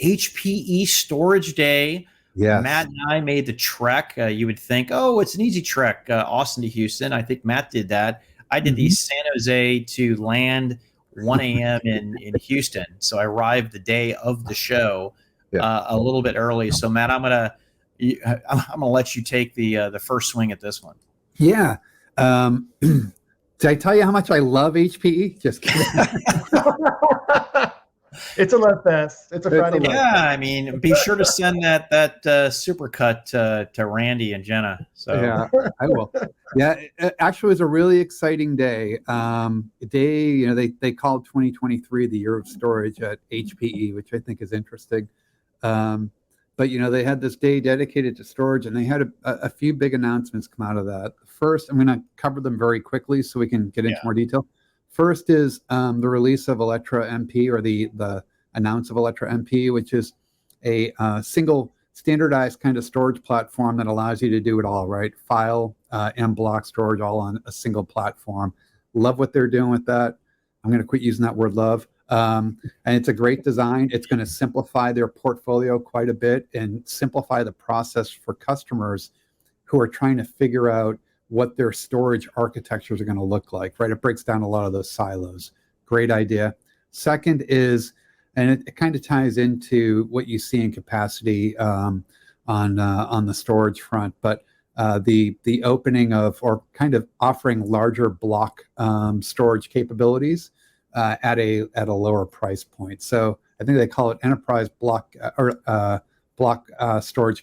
HPE Storage Day. Yes. Matt and I made the trek. You would think, oh, it's an easy trek, Austin to Houston. I think Matt did that. I did the San Jose to land 1 a.m. in Houston. So I arrived the day of the show a little bit early. So Matt, I'm gonna let you take the first swing at this one. Yeah. Did I tell you how much I love HPE? Just kidding. It's a love fest. It's a Friday night. Yeah, I mean, be sure to send that supercut to Randy and Jenna. So yeah, I will. Yeah, it actually was a really exciting day. They called 2023 the year of storage at HPE, which I think is interesting. But they had this day dedicated to storage, and they had a few big announcements come out of that. First, I'm going to cover them very quickly so we can get into more detail. First is the release of Alletra MP, or the announce of Alletra MP, which is a single standardized kind of storage platform that allows you to do it all, right? File and block storage all on a single platform. Love what they're doing with that. I'm going to quit using that word love. And it's a great design. It's going to simplify their portfolio quite a bit and simplify the process for customers who are trying to figure out what their storage architectures are going to look like, right? It breaks down a lot of those silos. Great idea. Second is, and it kind of ties into what you see in capacity on the storage front, but the opening of, or kind of offering larger block storage capabilities at a lower price point. So I think they call it enterprise block storage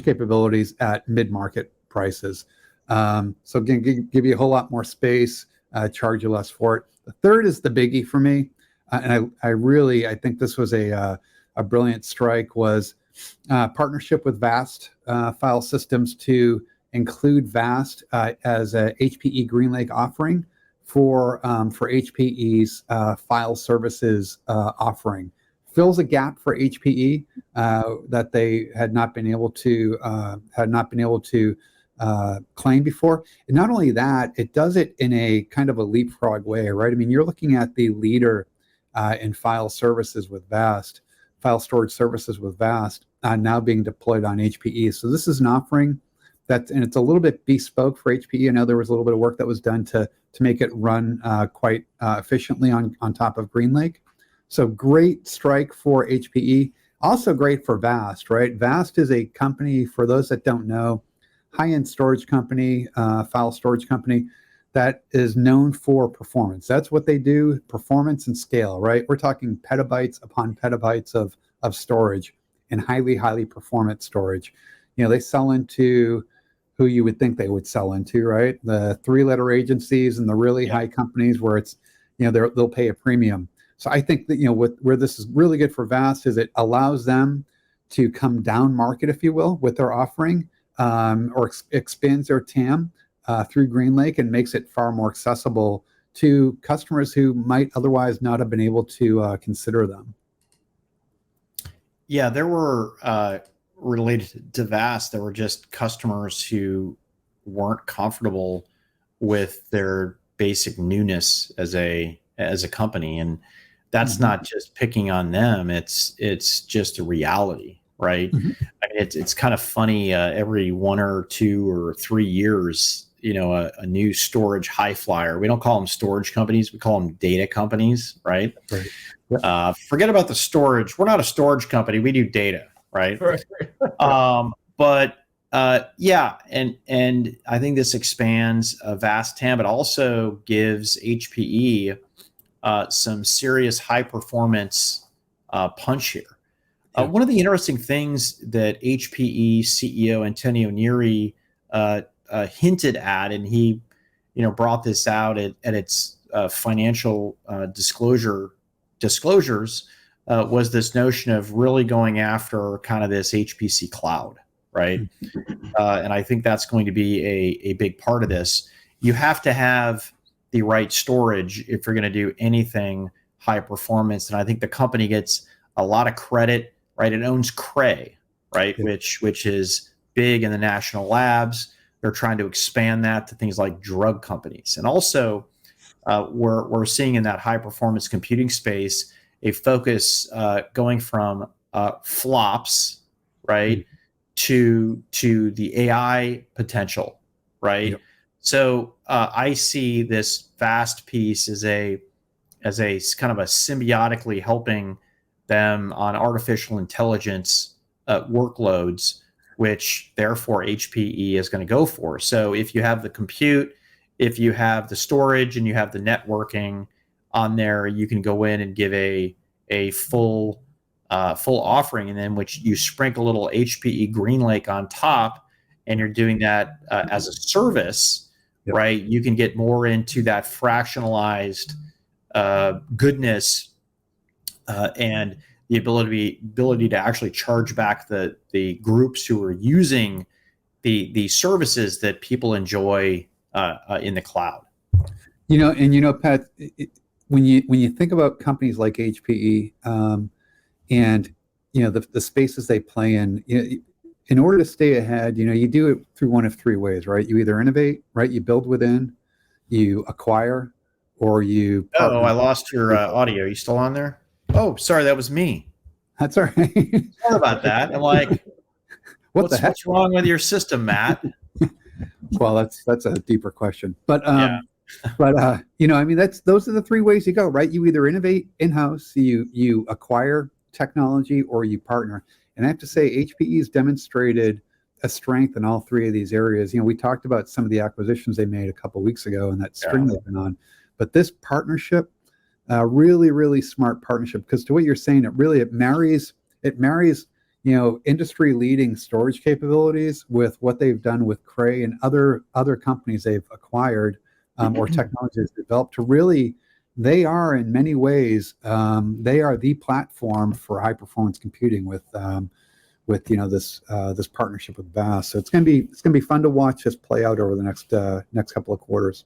capabilities at mid-market prices. So again, give you a whole lot more space, charge you less for it. The third is the biggie for me, and I think this was a brilliant strike, was partnership with VAST File Systems to include VAST as a HPE GreenLake offering for HPE's file services offering. Fills a gap for HPE that they had not been able to claim before. And not only that, it does it in a kind of a leapfrog way, right? I mean, you're looking at the leader in file services with VAST, file storage services with VAST, now being deployed on HPE. So this is an offering and it's a little bit bespoke for HPE. I know there was a little bit of work that was done to make it run quite efficiently on top of GreenLake. So great strike for HPE. Also great for VAST, right? VAST is a company, for those that don't know, high-end storage company, file storage company that is known for performance. That's what they do, performance and scale, right? We're talking petabytes upon petabytes of storage and highly, highly performant storage. They sell into who you would think they would sell into, right? The three-letter agencies and the really high companies where it's, they'll pay a premium. So I think that, where this is really good for VAST is it allows them to come down market, if you will, with their offering, or expands their TAM through GreenLake and makes it far more accessible to customers who might otherwise not have been able to consider them. Yeah, there were related to VAST, there were just customers who weren't comfortable with their basic newness as a company, and that's not just picking on them. It's just a reality, right? I mean, it's kind of funny. Every 1 or 2 or 3 years, a new storage high flyer. We don't call them storage companies. We call them data companies, right? Right. Yep. Forget about the storage. We're not a storage company. We do data, right? Right. Yeah, and I think this expands a vast TAM, but also gives HPE some serious high performance punch here. One of the interesting things that HPE CEO Antonio Neri hinted at, and he, brought this out at its financial disclosures, was this notion of really going after kind of this HPC cloud, right? And I think that's going to be a big part of this. You have to have the right storage if you're going to do anything high performance, and I think the company gets a lot of credit. Right, it owns Cray, right, which is big in the national labs. They're trying to expand that to things like drug companies, and also we're seeing in that high performance computing space focus going from flops, right, to the AI potential, right? Yep. So I see this vast piece as a kind of a symbiotically helping them on artificial intelligence workloads, which therefore HPE is going to go for. So if you have the compute, if you have the storage, and you have the networking on there, you can go in and give a full offering, and then which you sprinkle a little HPE GreenLake on top, and you're doing that as a service, Yep. right? You can get more into that fractionalized goodness and the ability to actually charge back the groups who are using the services that people enjoy in the cloud. Pat, when you think about companies like HPE, and the spaces they play in order to stay ahead, you do it through one of three ways, right? You either innovate, right? You build within, you acquire, or you partner. Oh, I lost your audio. Are you still on there? Oh, sorry, that was me. That's all right. Sorry about that. I'm like, What the heck? what's wrong with your system, Matt? Well, that's a deeper question, but I mean, those are the three ways you go, right? You either innovate in-house, you acquire technology, or you partner. And I have to say, HPE has demonstrated a strength in all three of these areas. We talked about some of the acquisitions they made a couple of weeks ago and that string they've been on, but this partnership, really, really smart partnership, because to what you're saying, it marries industry leading storage capabilities with what they've done with Cray and other companies they've acquired or technologies developed to really, they are in many ways, they are the platform for high performance computing with this partnership with VAST. So it's gonna be fun to watch this play out over the next couple of quarters.